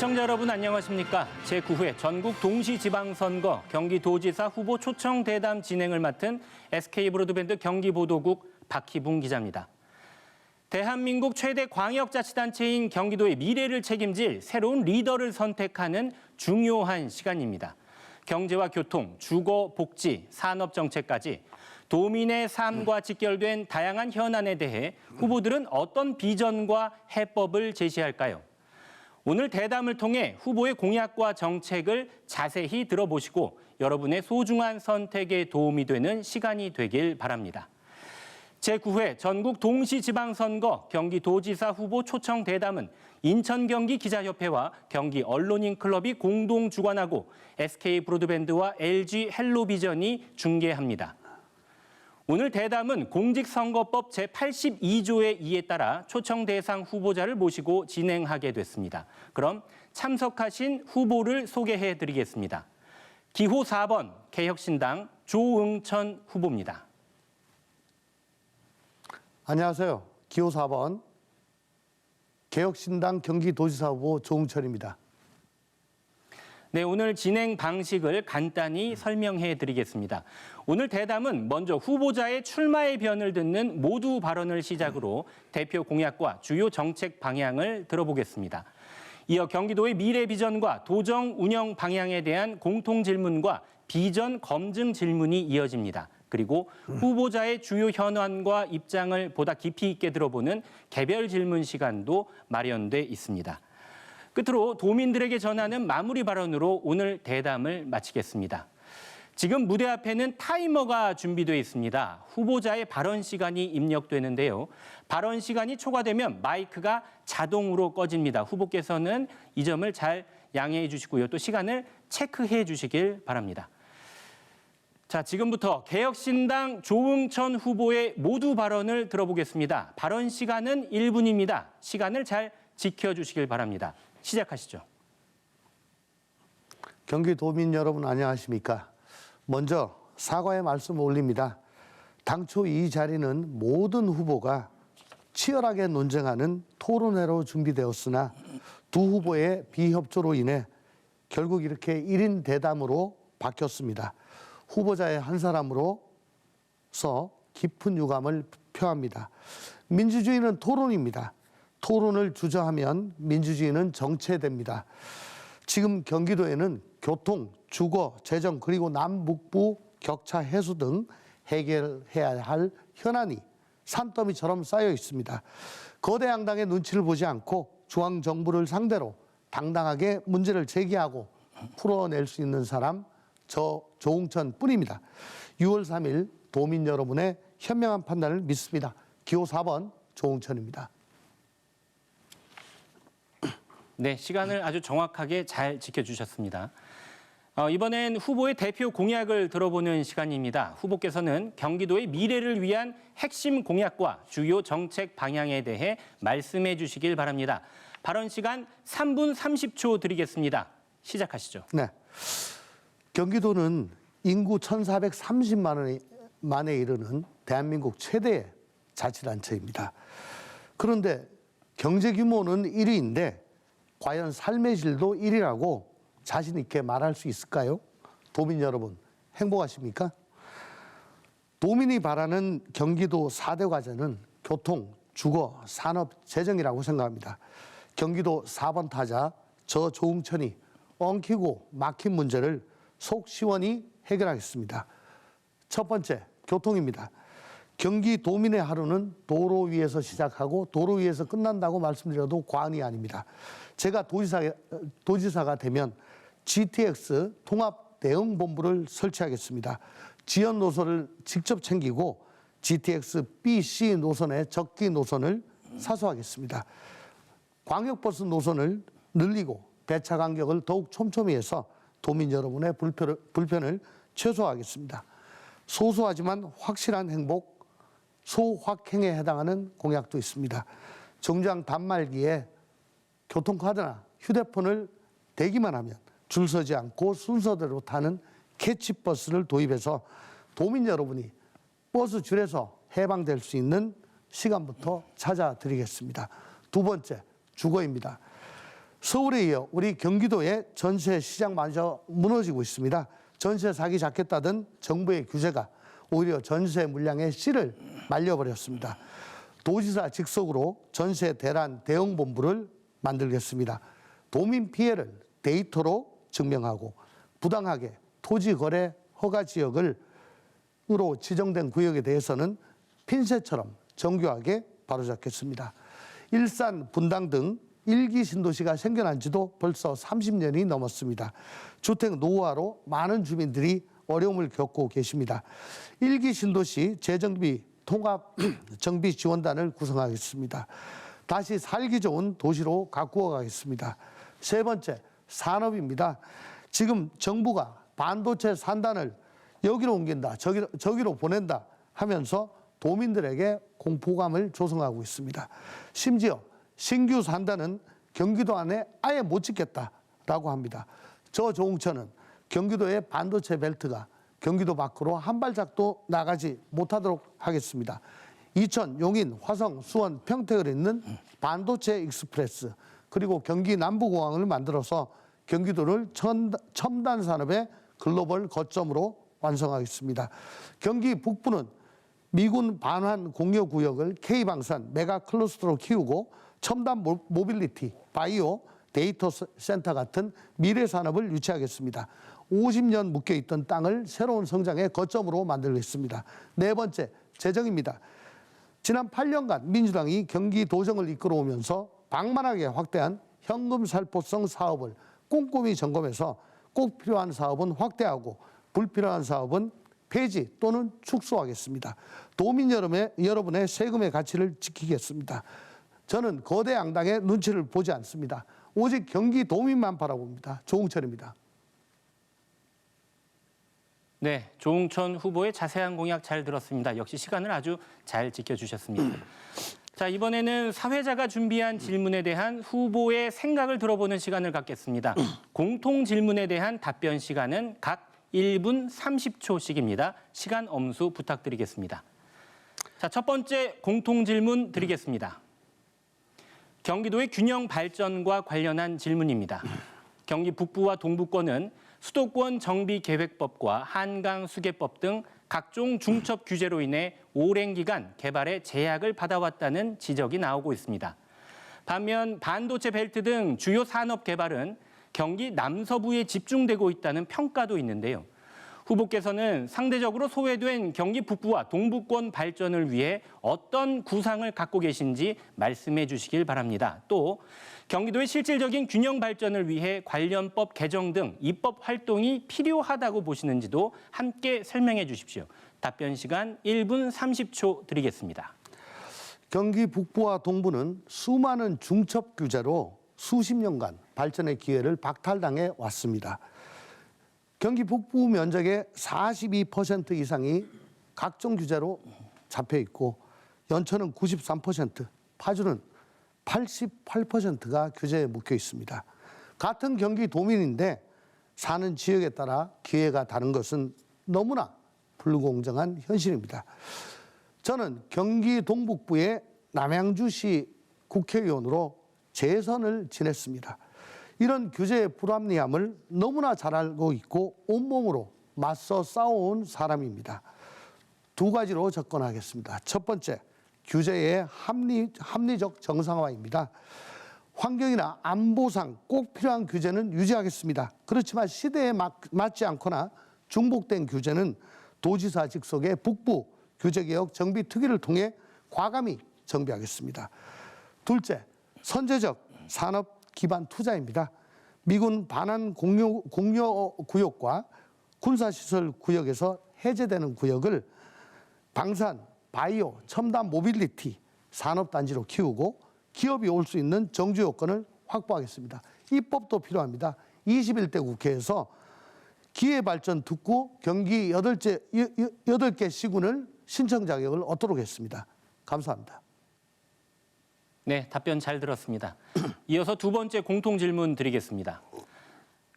시청자 여러분 안녕하십니까? 제9회 전국 동시지방선거 경기도지사 후보 초청 대담 진행을 맡은 SK브로드밴드 경기보도국 박희붕 기자입니다. 대한민국 최대 광역자치단체인 경기도의 미래를 책임질 새로운 리더를 선택하는 중요한 시간입니다. 경제와 교통, 주거, 복지, 산업정책까지 도민의 삶과 직결된 다양한 현안에 대해 후보들은 어떤 비전과 해법을 제시할까요? 오늘 대담을 통해 후보의 공약과 정책을 자세히 들어보시고 여러분의 소중한 선택에 도움이 되는 시간이 되길 바랍니다. 제9회 전국 동시지방선거 경기도지사 후보 초청 대담은 인천경기기자협회와 경기언론인클럽이 공동 주관하고 SK브로드밴드와 LG헬로비전이 중계합니다. 오늘 대담은 공직선거법 제82조의 2에 따라 초청 대상 후보자를 모시고 진행하게 됐습니다. 그럼 참석하신 후보를 소개해드리겠습니다. 기호 4번 개혁신당 조응천 후보입니다. 안녕하세요. 기호 4번 개혁신당 경기도지사 후보 조응천입니다. 네, 오늘 진행 방식을 간단히 설명해 드리겠습니다. 오늘 대담은 먼저 후보자의 출마의 변을 듣는 모두 발언을 시작으로 대표 공약과 주요 정책 방향을 들어보겠습니다. 이어 경기도의 미래 비전과 도정 운영 방향에 대한 공통 질문과 비전 검증 질문이 이어집니다. 그리고 후보자의 주요 현안과 입장을 보다 깊이 있게 들어보는 개별 질문 시간도 마련돼 있습니다. 끝으로 도민들에게 전하는 마무리 발언으로 오늘 대담을 마치겠습니다. 지금 무대 앞에는 타이머가 준비되어 있습니다. 후보자의 발언 시간이 입력되는데요. 발언 시간이 초과되면 마이크가 자동으로 꺼집니다. 후보께서는 이 점을 잘 양해해 주시고요. 또 시간을 체크해 주시길 바랍니다. 자, 지금부터 개혁신당 조응천 후보의 모두 발언을 들어보겠습니다. 발언 시간은 1분입니다. 시간을 잘 지켜주시길 바랍니다. 시작하시죠. 경기도민 여러분 안녕하십니까? 먼저 사과의 말씀 올립니다. 당초 이 자리는 모든 후보가 치열하게 논쟁하는 토론회로 준비되었으나 두 후보의 비협조로 인해 결국 이렇게 1인 대담으로 바뀌었습니다. 후보자의 한 사람으로서 깊은 유감을 표합니다. 민주주의는 토론입니다. 토론을 주저하면 민주주의는 정체됩니다. 지금 경기도에는 교통, 주거, 재정 그리고 남북부 격차 해소 등 해결해야 할 현안이 산더미처럼 쌓여 있습니다. 거대 양당의 눈치를 보지 않고 중앙정부를 상대로 당당하게 문제를 제기하고 풀어낼 수 있는 사람 저 조응천 뿐입니다. 6월 3일 도민 여러분의 현명한 판단을 믿습니다. 기호 4번 조응천입니다. 네, 시간을 아주 정확하게 잘 지켜주셨습니다. 이번엔 후보의 대표 공약을 들어보는 시간입니다. 후보께서는 경기도의 미래를 위한 핵심 공약과 주요 정책 방향에 대해 말씀해 주시길 바랍니다. 발언 시간 3분 30초 드리겠습니다. 시작하시죠. 네, 경기도는 인구 1,430만에 이르는 대한민국 최대의 자치단체입니다. 그런데 경제 규모는 1위인데 과연 삶의 질도 1위라고 자신 있게 말할 수 있을까요? 도민 여러분, 행복하십니까? 도민이 바라는 경기도 4대 과제는 교통, 주거, 산업, 재정이라고 생각합니다. 경기도 4번 타자 저 조응천이 엉키고 막힌 문제를 속 시원히 해결하겠습니다. 첫 번째, 교통입니다. 경기도민의 하루는 도로 위에서 시작하고 도로 위에서 끝난다고 말씀드려도 과언이 아닙니다. 제가 도지사가 되면 GTX 통합대응본부를 설치하겠습니다. 지연 노선을 직접 챙기고 GTX B, C 노선의 적기 노선을 사수하겠습니다. 광역버스 노선을 늘리고 배차 간격을 더욱 촘촘히 해서 도민 여러분의 불편을 최소화하겠습니다. 소소하지만 확실한 행복, 소확행에 해당하는 공약도 있습니다. 정류장 단말기에 교통카드나 휴대폰을 대기만 하면 줄 서지 않고 순서대로 타는 캐치버스를 도입해서 도민 여러분이 버스 줄에서 해방될 수 있는 시간부터 찾아드리겠습니다. 두 번째, 주거입니다. 서울에 이어 우리 경기도의 전세 시장마저 무너지고 있습니다. 전세 사기 잡겠다던 정부의 규제가 오히려 전세 물량의 씨를 말려버렸습니다. 도지사 직속으로 전세 대란 대응본부를 만들겠습니다. 도민 피해를 데이터로 증명하고 부당하게 토지 거래 허가 지역으로 지정된 구역에 대해서는 핀셋처럼 정교하게 바로잡겠습니다. 일산, 분당 등 1기 신도시가 생겨난 지도 벌써 30년이 넘었습니다. 주택 노후화로 많은 주민들이 어려움을 겪고 계십니다. 1기 신도시 재정비 통합 정비 지원단을 구성하겠습니다. 다시 살기 좋은 도시로 가꾸어 가겠습니다. 세 번째, 산업입니다. 지금 정부가 반도체 산단을 여기로 옮긴다, 저기로 보낸다 하면서 도민들에게 공포감을 조성하고 있습니다. 심지어 신규 산단은 경기도 안에 아예 못 짓겠다라고 합니다. 저 조응천은 경기도의 반도체 벨트가 경기도 밖으로 한 발짝도 나가지 못하도록 하겠습니다. 이천, 용인, 화성, 수원, 평택을 잇는 반도체 익스프레스 그리고 경기 남부공항을 만들어서 경기도를 첨단 산업의 글로벌 거점으로 완성하겠습니다. 경기 북부는 미군 반환 공여구역을 K방산 메가 클러스터로 키우고 첨단 모빌리티, 바이오, 데이터 센터 같은 미래 산업을 유치하겠습니다. 50년 묶여있던 땅을 새로운 성장의 거점으로 만들겠습니다. 네 번째, 재정입니다. 지난 8년간 민주당이 경기도정을 이끌어오면서 방만하게 확대한 현금 살포성 사업을 꼼꼼히 점검해서 꼭 필요한 사업은 확대하고 불필요한 사업은 폐지 또는 축소하겠습니다. 도민 여러분의 세금의 가치를 지키겠습니다. 저는 거대 양당의 눈치를 보지 않습니다. 오직 경기도민만 바라봅니다. 조응천입니다. 네, 조응천 후보의 자세한 공약 잘 들었습니다. 역시 시간을 아주 잘 지켜주셨습니다. 자, 이번에는 사회자가 준비한 질문에 대한 후보의 생각을 들어보는 시간을 갖겠습니다. 공통 질문에 대한 답변 시간은 각 1분 30초씩입니다. 시간 엄수 부탁드리겠습니다. 자, 첫 번째 공통 질문 드리겠습니다. 경기도의 균형 발전과 관련한 질문입니다. 경기 북부와 동부권은 수도권 정비계획법과 한강수계법 등 각종 중첩 규제로 인해 오랜 기간 개발에 제약을 받아왔다는 지적이 나오고 있습니다. 반면 반도체 벨트 등 주요 산업 개발은 경기 남서부에 집중되고 있다는 평가도 있는데요. 후보께서는 상대적으로 소외된 경기 북부와 동부권 발전을 위해 어떤 구상을 갖고 계신지 말씀해 주시길 바랍니다. 또 경기도의 실질적인 균형 발전을 위해 관련법 개정 등 입법 활동이 필요하다고 보시는지도 함께 설명해 주십시오. 답변 시간 1분 30초 드리겠습니다. 경기 북부와 동부는 수많은 중첩 규제로 수십 년간 발전의 기회를 박탈당해 왔습니다. 경기 북부 면적의 42% 이상이 각종 규제로 잡혀 있고 연천은 93%, 파주는 88%가 규제에 묶여 있습니다. 같은 경기 도민인데 사는 지역에 따라 기회가 다른 것은 너무나 불공정한 현실입니다. 저는 경기 동북부의 남양주시 국회의원으로 재선을 지냈습니다. 이런 규제의 불합리함을 너무나 잘 알고 있고 온몸으로 맞서 싸워온 사람입니다. 두 가지로 접근하겠습니다. 첫 번째, 규제의 합리적 정상화입니다. 환경이나 안보상 꼭 필요한 규제는 유지하겠습니다. 그렇지만 시대에 맞지 않거나 중복된 규제는 도지사 직속의 북부 규제개혁 정비특위를 통해 과감히 정비하겠습니다. 둘째, 선제적 산업 기반 투자입니다. 미군 반환 공여 구역과 군사시설 구역에서 해제되는 구역을 방산, 바이오, 첨단 모빌리티 산업단지로 키우고 기업이 올 수 있는 정주 요건을 확보하겠습니다. 입법도 필요합니다. 21대 국회에서 기회발전 특구 경기 8개 시군을 신청 자격을 얻도록 했습니다. 감사합니다. 네, 답변 잘 들었습니다. 이어서 두 번째 공통 질문 드리겠습니다.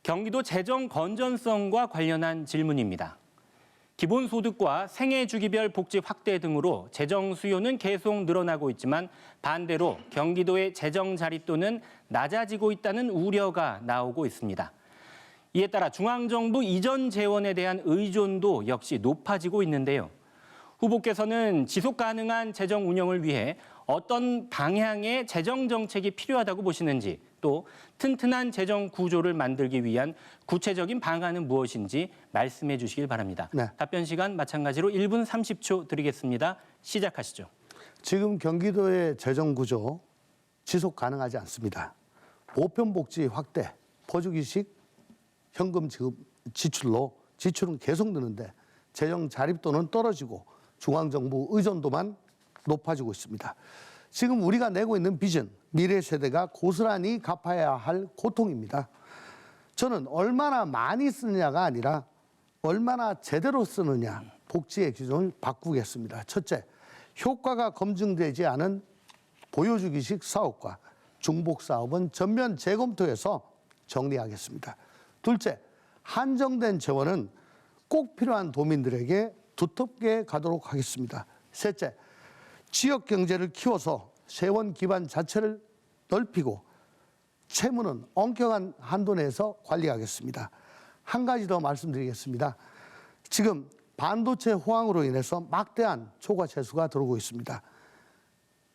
경기도 재정 건전성과 관련한 질문입니다. 기본소득과 생애주기별 복지 확대 등으로 재정 수요는 계속 늘어나고 있지만 반대로 경기도의 재정 자립도는 낮아지고 있다는 우려가 나오고 있습니다. 이에 따라 중앙정부 이전 재원에 대한 의존도 역시 높아지고 있는데요. 후보께서는 지속 가능한 재정 운영을 위해 어떤 방향의 재정 정책이 필요하다고 보시는지, 또 튼튼한 재정 구조를 만들기 위한 구체적인 방안은 무엇인지 말씀해 주시길 바랍니다. 네. 답변 시간 마찬가지로 1분 30초 드리겠습니다. 시작하시죠. 지금 경기도의 재정 구조 지속 가능하지 않습니다. 보편복지 확대, 포주기식 현금 지출로 지출은 계속 느는데 재정 자립도는 떨어지고 중앙정부 의존도만 높아지고 있습니다. 지금 우리가 내고 있는 빚은 미래 세대가 고스란히 갚아야 할 고통입니다. 저는 얼마나 많이 쓰느냐가 아니라 얼마나 제대로 쓰느냐 복지의 기준을 바꾸겠습니다. 첫째, 효과가 검증되지 않은 보여주기식 사업과 중복 사업은 전면 재검토해서 정리하겠습니다. 둘째, 한정된 재원은 꼭 필요한 도민들에게 두텁게 가도록 하겠습니다. 셋째, 지역 경제를 키워서 세원 기반 자체를 넓히고 채무는 엄격한 한도 내에서 관리하겠습니다. 한 가지 더 말씀드리겠습니다. 지금 반도체 호황으로 인해서 막대한 초과 세수가 들어오고 있습니다.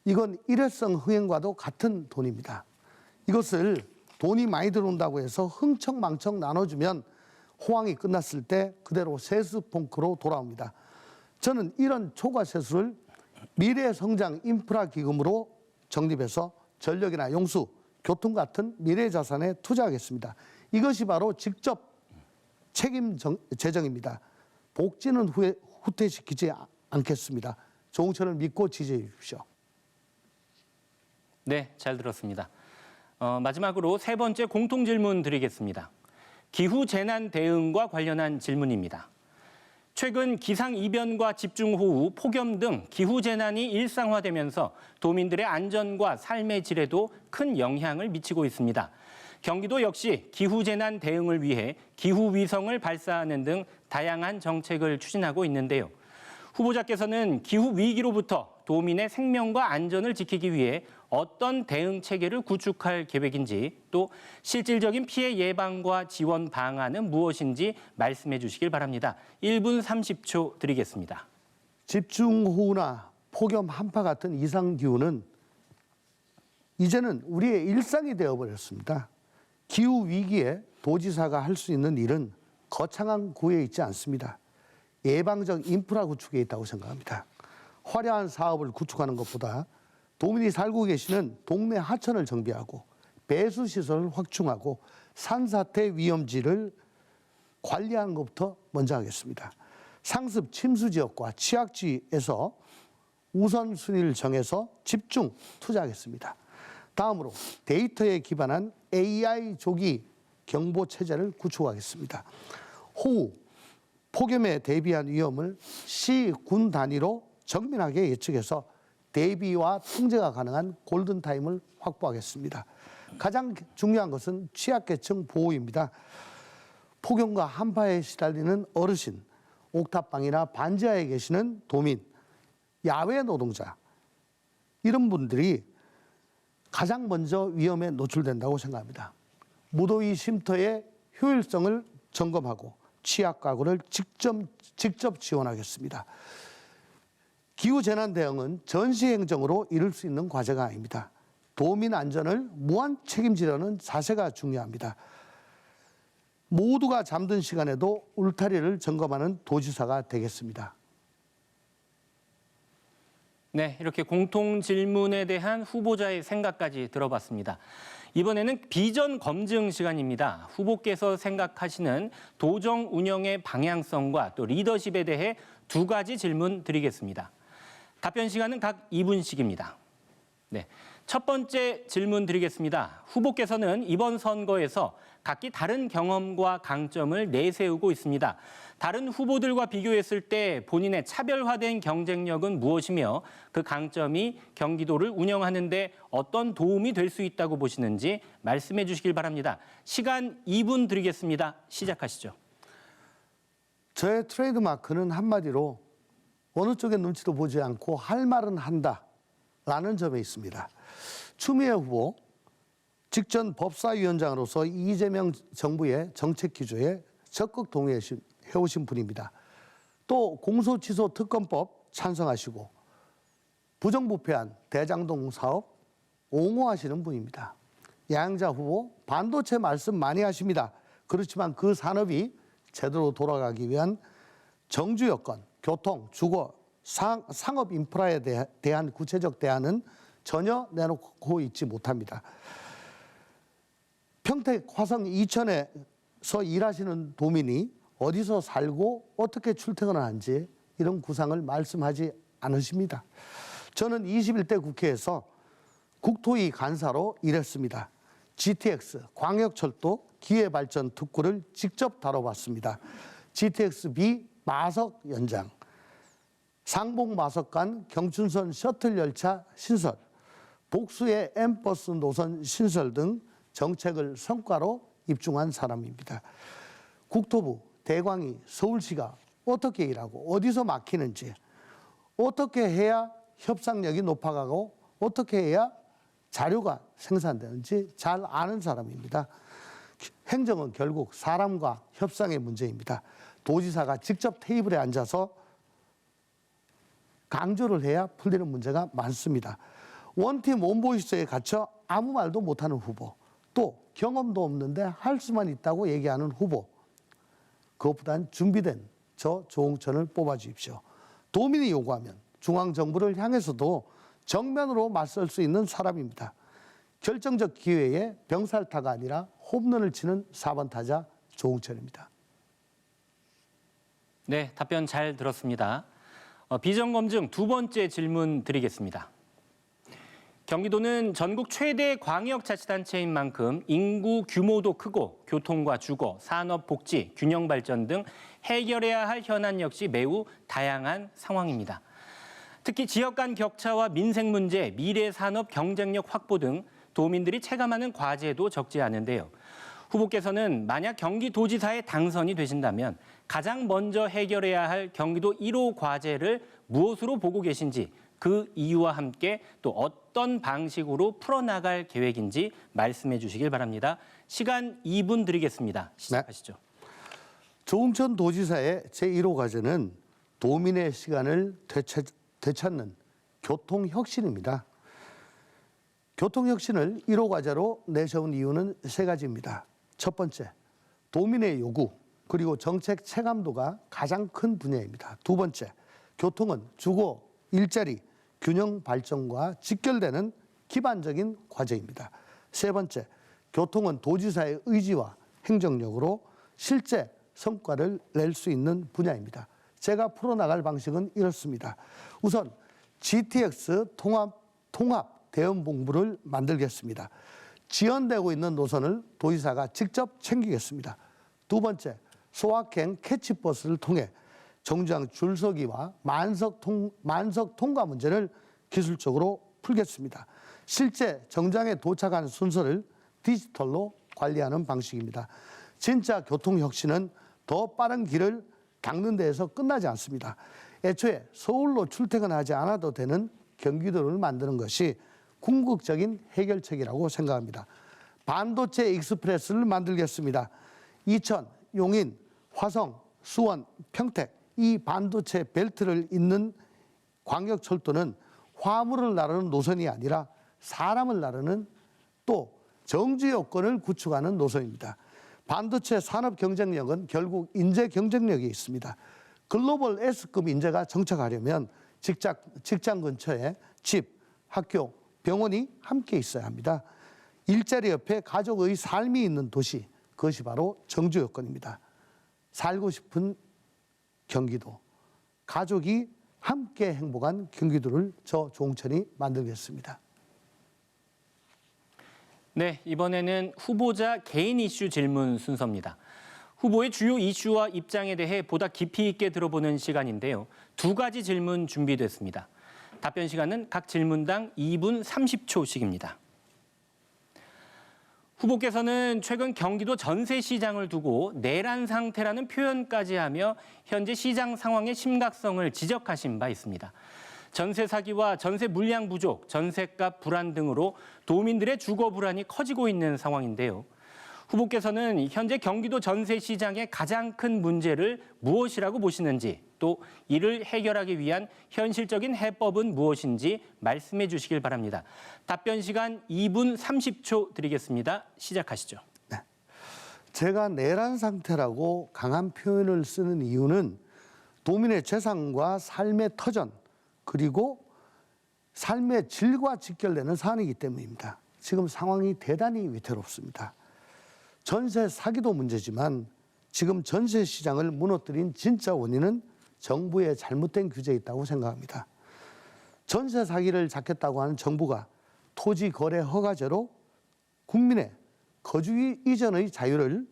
이건 일회성 흥행과도 같은 돈입니다. 이것을 돈이 많이 들어온다고 해서 흥청망청 나눠주면 호황이 끝났을 때 그대로 세수펑크로 돌아옵니다. 저는 이런 초과 세수를 미래성장 인프라 기금으로 적립해서 전력이나 용수, 교통 같은 미래 자산에 투자하겠습니다. 이것이 바로 직접 책임 재정입니다. 복지는 후퇴시키지 않겠습니다. 조홍천을 믿고 지지해 주십시오. 네, 잘 들었습니다. 마지막으로 세 번째 공통 질문 드리겠습니다. 기후 재난 대응과 관련한 질문입니다. 최근 기상이변과 집중호우, 폭염 등 기후 재난이 일상화되면서 도민들의 안전과 삶의 질에도 큰 영향을 미치고 있습니다. 경기도 역시 기후 재난 대응을 위해 기후위성을 발사하는 등 다양한 정책을 추진하고 있는데요. 후보자께서는 기후 위기로부터 도민의 생명과 안전을 지키기 위해 어떤 대응 체계를 구축할 계획인지, 또 실질적인 피해 예방과 지원 방안은 무엇인지 말씀해 주시길 바랍니다. 1분 30초 드리겠습니다. 집중호우나 폭염, 한파 같은 이상기후는 이제는 우리의 일상이 되어버렸습니다. 기후위기에 도지사가 할 수 있는 일은 거창한 구에 있지 않습니다. 예방적 인프라 구축에 있다고 생각합니다. 화려한 사업을 구축하는 것보다 도민이 살고 계시는 동네 하천을 정비하고 배수시설을 확충하고 산사태 위험지를 관리하는 것부터 먼저 하겠습니다. 상습 침수 지역과 취약지에서 우선순위를 정해서 집중 투자하겠습니다. 다음으로 데이터에 기반한 AI 조기 경보 체제를 구축하겠습니다. 호우, 폭염에 대비한 위험을 시, 군 단위로 정밀하게 예측해서 대비와 통제가 가능한 골든타임을 확보하겠습니다. 가장 중요한 것은 취약계층 보호입니다. 폭염과 한파에 시달리는 어르신, 옥탑방이나 반지하에 계시는 도민, 야외 노동자, 이런 분들이 가장 먼저 위험에 노출된다고 생각합니다. 무더위 쉼터의 효율성을 점검하고 취약 가구를 직접 지원하겠습니다. 기후재난 대응은 전시행정으로 이룰 수 있는 과제가 아닙니다. 도민 안전을 무한 책임지려는 자세가 중요합니다. 모두가 잠든 시간에도 울타리를 점검하는 도지사가 되겠습니다. 네, 이렇게 공통 질문에 대한 후보자의 생각까지 들어봤습니다. 이번에는 비전 검증 시간입니다. 후보께서 생각하시는 도정 운영의 방향성과 또 리더십에 대해 두 가지 질문 드리겠습니다. 답변 시간은 각 2분씩입니다. 네, 첫 번째 질문 드리겠습니다. 후보께서는 이번 선거에서 각기 다른 경험과 강점을 내세우고 있습니다. 다른 후보들과 비교했을 때 본인의 차별화된 경쟁력은 무엇이며 그 강점이 경기도를 운영하는 데 어떤 도움이 될 수 있다고 보시는지 말씀해 주시길 바랍니다. 시간 2분 드리겠습니다. 시작하시죠. 저의 트레이드 마크는 한마디로 어느 쪽의 눈치도 보지 않고 할 말은 한다라는 점에 있습니다. 추미애 후보 직전 법사위원장으로서 이재명 정부의 정책 기조에 적극 동의해오신 분입니다. 또 공소취소 특검법 찬성하시고 부정부패한 대장동 사업 옹호하시는 분입니다. 양자 후보 반도체 말씀 많이 하십니다. 그렇지만 그 산업이 제대로 돌아가기 위한 정주 여건, 교통, 주거, 상업 인프라에 대한 구체적 대안은 전혀 내놓고 있지 못합니다. 평택 화성 이천에서 일하시는 도민이 어디서 살고 어떻게 출퇴근을 하는지 이런 구상을 말씀하지 않으십니다. 저는 21대 국회에서 국토위 간사로 일했습니다. GTX, 광역철도, 기회발전 특구를 직접 다뤄봤습니다. GTX-B 마석 연장, 상봉 마석 간 경춘선 셔틀 열차 신설, 복수의 M버스 노선 신설 등 정책을 성과로 입증한 사람입니다. 국토부, 대광이, 서울시가 어떻게 일하고 어디서 막히는지, 어떻게 해야 협상력이 높아가고 어떻게 해야 자료가 생산되는지 잘 아는 사람입니다. 행정은 결국 사람과 협상의 문제입니다. 도지사가 직접 테이블에 앉아서 강조를 해야 풀리는 문제가 많습니다. 원팀 원보이스에 갇혀 아무 말도 못하는 후보, 또 경험도 없는데 할 수만 있다고 얘기하는 후보, 그것보단 준비된 저 조홍천을 뽑아주십시오. 도민이 요구하면 중앙정부를 향해서도 정면으로 맞설 수 있는 사람입니다. 결정적 기회에 병살타가 아니라 홈런을 치는 4번 타자 조홍천입니다. 네, 답변 잘 들었습니다. 비정검증 두 번째 질문 드리겠습니다. 경기도는 전국 최대 광역자치단체인 만큼 인구 규모도 크고 교통과 주거, 산업, 복지, 균형 발전 등 해결해야 할 현안 역시 매우 다양한 상황입니다. 특히 지역 간 격차와 민생 문제, 미래 산업 경쟁력 확보 등 도민들이 체감하는 과제도 적지 않은데요. 후보께서는 만약 경기도지사에 당선이 되신다면 가장 먼저 해결해야 할 경기도 1호 과제를 무엇으로 보고 계신지, 그 이유와 함께 또 어떤 방식으로 풀어나갈 계획인지 말씀해 주시길 바랍니다. 시간 2분 드리겠습니다. 시작하시죠. 네. 조홍천 도지사의 제1호 과제는 도민의 시간을 되찾는 교통혁신입니다. 교통혁신을 1호 과제로 내세운 이유는 세 가지입니다. 첫 번째, 도민의 요구 그리고 정책 체감도가 가장 큰 분야입니다. 두 번째, 교통은 주거, 일자리, 균형 발전과 직결되는 기반적인 과제입니다. 세 번째, 교통은 도지사의 의지와 행정력으로 실제 성과를 낼 수 있는 분야입니다. 제가 풀어나갈 방식은 이렇습니다. 우선 GTX 통합 대응본부를 만들겠습니다. 지연되고 있는 노선을 도지사가 직접 챙기겠습니다. 두 번째, 소확행 캐치버스를 통해 정류장 줄서기와 만석 통과 문제를 기술적으로 풀겠습니다. 실제 정장에 도착하는 순서를 디지털로 관리하는 방식입니다. 진짜 교통혁신은 더 빠른 길을 닦는 데에서 끝나지 않습니다. 애초에 서울로 출퇴근하지 않아도 되는 경기도를 만드는 것이 궁극적인 해결책이라고 생각합니다. 반도체 익스프레스를 만들겠습니다. 이천, 용인, 화성, 수원, 평택 이 반도체 벨트를 잇는 광역철도는 화물을 나르는 노선이 아니라 사람을 나르는 또 정주 여건을 구축하는 노선입니다. 반도체 산업 경쟁력은 결국 인재 경쟁력이 있습니다. 글로벌 S급 인재가 정착하려면 직장 근처에 집, 학교, 병원이 함께 있어야 합니다. 일자리 옆에 가족의 삶이 있는 도시, 그것이 바로 정주 여건입니다. 살고 싶은 경기도, 가족이 함께 행복한 경기도를 저 조홍천이 만들겠습니다. 네, 이번에는 후보자 개인 이슈 질문 순서입니다. 후보의 주요 이슈와 입장에 대해 보다 깊이 있게 들어보는 시간인데요. 두 가지 질문 준비됐습니다. 답변 시간은 각 질문당 2분 30초씩입니다. 후보께서는 최근 경기도 전세 시장을 두고 내란 상태라는 표현까지 하며 현재 시장 상황의 심각성을 지적하신 바 있습니다. 전세 사기와 전세 물량 부족, 전세값 불안 등으로 도민들의 주거 불안이 커지고 있는 상황인데요. 후보께서는 현재 경기도 전세 시장의 가장 큰 문제를 무엇이라고 보시는지, 또 이를 해결하기 위한 현실적인 해법은 무엇인지 말씀해 주시길 바랍니다. 답변 시간 2분 30초 드리겠습니다. 시작하시죠. 네. 제가 내란 상태라고 강한 표현을 쓰는 이유는 도민의 재산과 삶의 터전, 그리고 삶의 질과 직결되는 사안이기 때문입니다. 지금 상황이 대단히 위태롭습니다. 전세 사기도 문제지만 지금 전세 시장을 무너뜨린 진짜 원인은 정부의 잘못된 규제에 있다고 생각합니다. 전세 사기를 잡겠다고 하는 정부가 토지 거래 허가제로 국민의 거주 이전의 자유를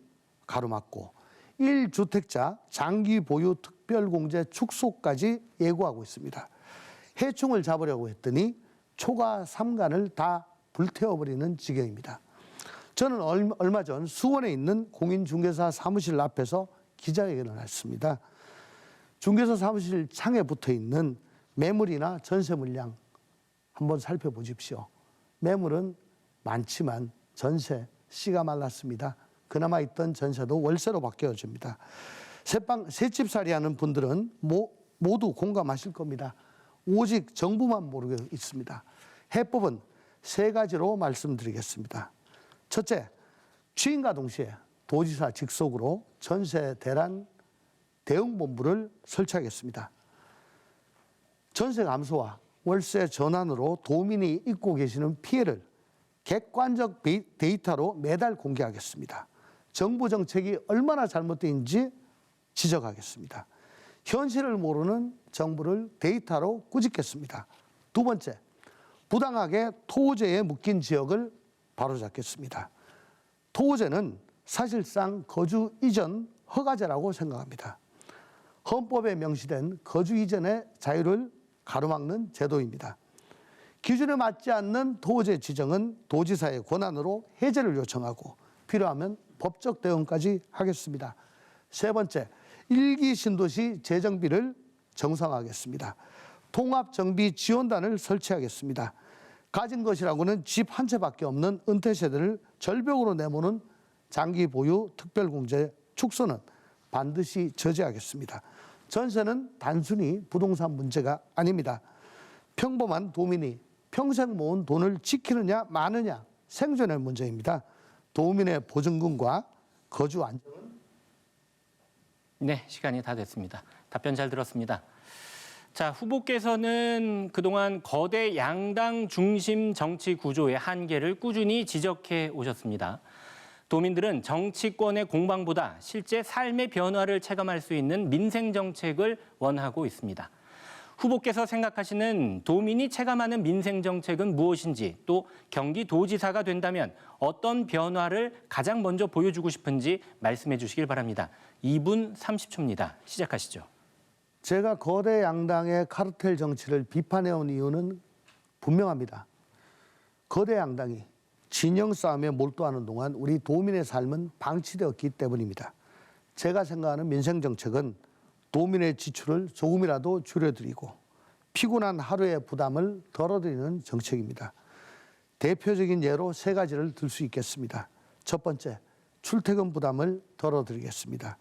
가로막고 1주택자 장기 보유 특별공제 축소까지 예고하고 있습니다. 해충을 잡으려고 했더니 초가 삼간을 다 불태워버리는 지경입니다. 저는 얼마 전 수원에 있는 공인중개사 사무실 앞에서 기자회견을 했습니다. 중개사 사무실 창에 붙어 있는 매물이나 전세 물량 한번 살펴보십시오. 매물은 많지만 전세 씨가 말랐습니다. 그나마 있던 전세도 월세로 바뀌어집니다. 새집살이 하는 분들은 모두 공감하실 겁니다. 오직 정부만 모르고 있습니다. 해법은 세 가지로 말씀드리겠습니다. 첫째, 취임과 동시에 도지사 직속으로 전세 대란 대응본부를 설치하겠습니다. 전세 감소와 월세 전환으로 도민이 입고 계시는 피해를 객관적 데이터로 매달 공개하겠습니다. 정부 정책이 얼마나 잘못된지 지적하겠습니다. 현실을 모르는 정부를 데이터로 꾸짖겠습니다. 두 번째, 부당하게 토호제에 묶인 지역을 바로잡겠습니다. 토호제는 사실상 거주 이전 허가제라고 생각합니다. 헌법에 명시된 거주 이전의 자유를 가로막는 제도입니다. 기준에 맞지 않는 토호제 지정은 도지사의 권한으로 해제를 요청하고 필요하면 법적 대응까지 하겠습니다. 세 번째, 1기 신도시 재정비를 정상화하겠습니다. 통합정비지원단을 설치하겠습니다. 가진 것이라고는 집 한 채밖에 없는 은퇴세대를 절벽으로 내모는 장기 보유 특별공제 축소는 반드시 저지하겠습니다. 전세는 단순히 부동산 문제가 아닙니다. 평범한 도민이 평생 모은 돈을 지키느냐 마느냐 생존의 문제입니다. 도민의 보증금과 거주 안정은 네, 시간이 다 됐습니다. 답변 잘 들었습니다. 자, 후보께서는 그동안 거대 양당 중심 정치 구조의 한계를 꾸준히 지적해 오셨습니다. 도민들은 정치권의 공방보다 실제 삶의 변화를 체감할 수 있는 민생 정책을 원하고 있습니다. 후보께서 생각하시는 도민이 체감하는 민생 정책은 무엇인지, 또 경기도지사가 된다면 어떤 변화를 가장 먼저 보여주고 싶은지 말씀해 주시길 바랍니다. 2분 30초입니다. 시작하시죠. 제가 거대 양당의 카르텔 정치를 비판해온 이유는 분명합니다. 거대 양당이 진영 싸움에 몰두하는 동안 우리 도민의 삶은 방치되었기 때문입니다. 제가 생각하는 민생 정책은 도민의 지출을 조금이라도 줄여드리고 피곤한 하루의 부담을 덜어드리는 정책입니다. 대표적인 예로 세 가지를 들 수 있겠습니다. 첫 번째, 출퇴근 부담을 덜어드리겠습니다.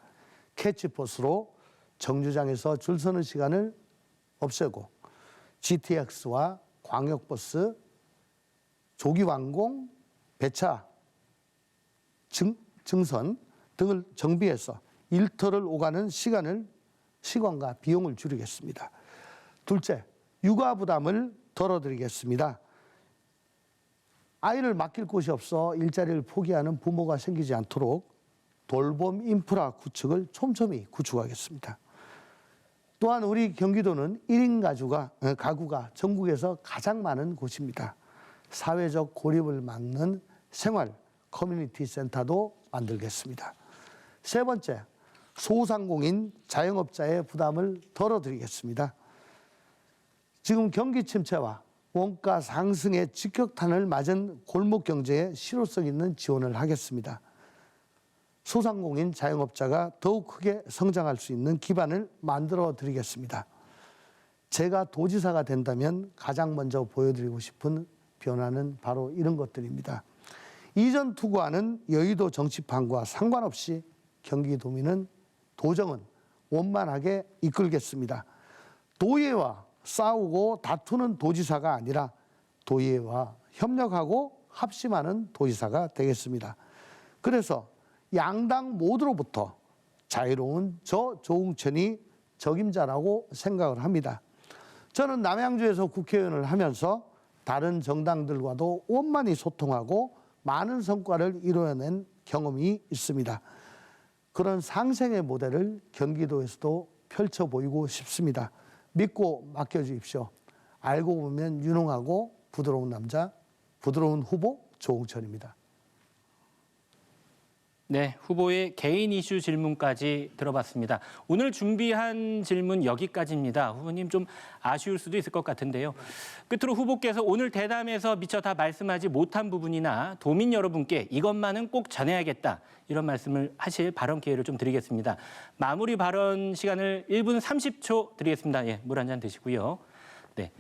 캐치버스로 정류장에서 줄 서는 시간을 없애고 GTX와 광역버스, 조기완공, 배차, 증선 등을 정비해서 일터를 오가는 시간과 비용을 줄이겠습니다. 둘째, 육아 부담을 덜어드리겠습니다. 아이를 맡길 곳이 없어 일자리를 포기하는 부모가 생기지 않도록 돌봄 인프라 구축을 촘촘히 구축하겠습니다. 또한 우리 경기도는 1인 가구가 전국에서 가장 많은 곳입니다. 사회적 고립을 막는 생활 커뮤니티 센터도 만들겠습니다. 세 번째, 소상공인 자영업자의 부담을 덜어드리겠습니다. 지금 경기 침체와 원가 상승에 직격탄을 맞은 골목 경제에 실효성 있는 지원을 하겠습니다. 소상공인 자영업자가 더욱 크게 성장할 수 있는 기반을 만들어 드리겠습니다. 제가 도지사가 된다면 가장 먼저 보여드리고 싶은 변화는 바로 이런 것들입니다. 이전 투구하는 여의도 정치판과 상관없이 경기도민은 도정은 원만하게 이끌겠습니다. 도의회와 싸우고 다투는 도지사가 아니라 도의회와 협력하고 합심하는 도지사가 되겠습니다. 그래서 양당 모두로부터 자유로운 저 조응천이 적임자라고 생각을 합니다. 저는 남양주에서 국회의원을 하면서 다른 정당들과도 원만히 소통하고 많은 성과를 이루어낸 경험이 있습니다. 그런 상생의 모델을 경기도에서도 펼쳐 보이고 싶습니다. 믿고 맡겨주십시오. 알고 보면 유능하고 부드러운 남자, 부드러운 후보 조응천입니다. 네, 후보의 개인 이슈 질문까지 들어봤습니다. 오늘 준비한 질문 여기까지입니다. 후보님 좀 아쉬울 수도 있을 것 같은데요. 끝으로 후보께서 오늘 대담에서 미처 다 말씀하지 못한 부분이나 도민 여러분께 이것만은 꼭 전해야겠다 이런 말씀을 하실 발언 기회를 좀 드리겠습니다. 마무리 발언 시간을 1분 30초 드리겠습니다. 예, 물 한 잔 드시고요. 네.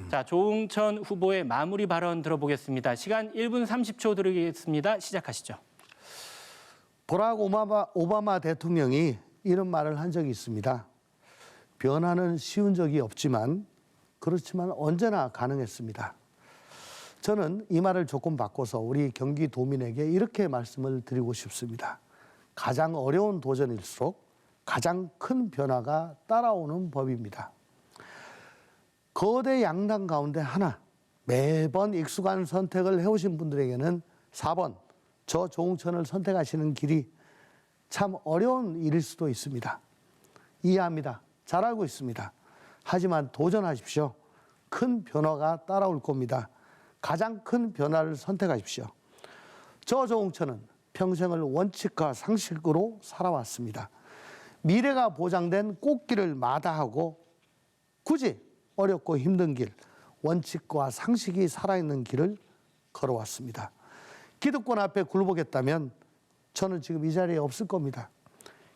자, 조응천 후보의 마무리 발언 들어보겠습니다. 시간 1분 30초 드리겠습니다. 시작하시죠. 버락 오바마 대통령이 이런 말을 한 적이 있습니다. 변화는 쉬운 적이 없지만 그렇지만 언제나 가능했습니다. 저는 이 말을 조금 바꿔서 우리 경기도민에게 이렇게 말씀을 드리고 싶습니다. 가장 어려운 도전일수록 가장 큰 변화가 따라오는 법입니다. 거대 양당 가운데 하나, 매번 익숙한 선택을 해오신 분들에게는 4번 저 조응천을 선택하시는 길이 참 어려운 일일 수도 있습니다. 이해합니다. 잘 알고 있습니다. 하지만 도전하십시오. 큰 변화가 따라올 겁니다. 가장 큰 변화를 선택하십시오. 저 조응천은 평생을 원칙과 상식으로 살아왔습니다. 미래가 보장된 꽃길을 마다하고 굳이 어렵고 힘든 길, 원칙과 상식이 살아있는 길을 걸어왔습니다. 기득권 앞에 굴복했다면 저는 지금 이 자리에 없을 겁니다.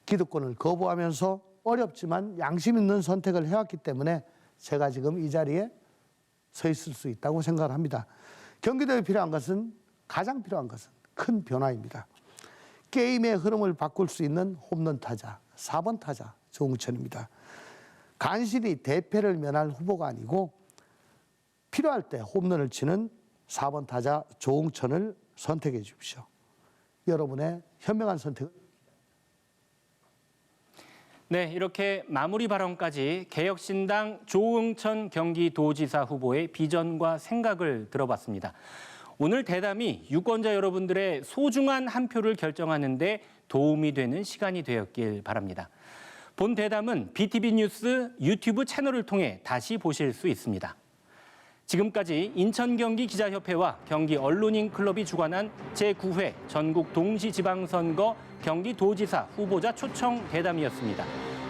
기득권을 거부하면서 어렵지만 양심 있는 선택을 해왔기 때문에 제가 지금 이 자리에 서 있을 수 있다고 생각합니다. 경기도에 필요한 것은 가장 필요한 것은 큰 변화입니다. 게임의 흐름을 바꿀 수 있는 홈런 타자, 4번 타자 조응천입니다. 간신히 대패를 면할 후보가 아니고 필요할 때 홈런을 치는 4번 타자 조응천을 선택해 주십시오. 여러분의 현명한 선택. 네, 이렇게 마무리 발언까지 개혁신당 조응천 경기도지사 후보의 비전과 생각을 들어봤습니다. 오늘 대담이 유권자 여러분들의 소중한 한 표를 결정하는 데 도움이 되는 시간이 되었길 바랍니다. 본 대담은 BTV 뉴스 유튜브 채널을 통해 다시 보실 수 있습니다. 지금까지 인천경기기자협회와 경기언론인클럽이 주관한 제9회 전국 동시지방선거 경기도지사 후보자 초청 대담이었습니다.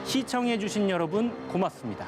시청해 주신 여러분 고맙습니다.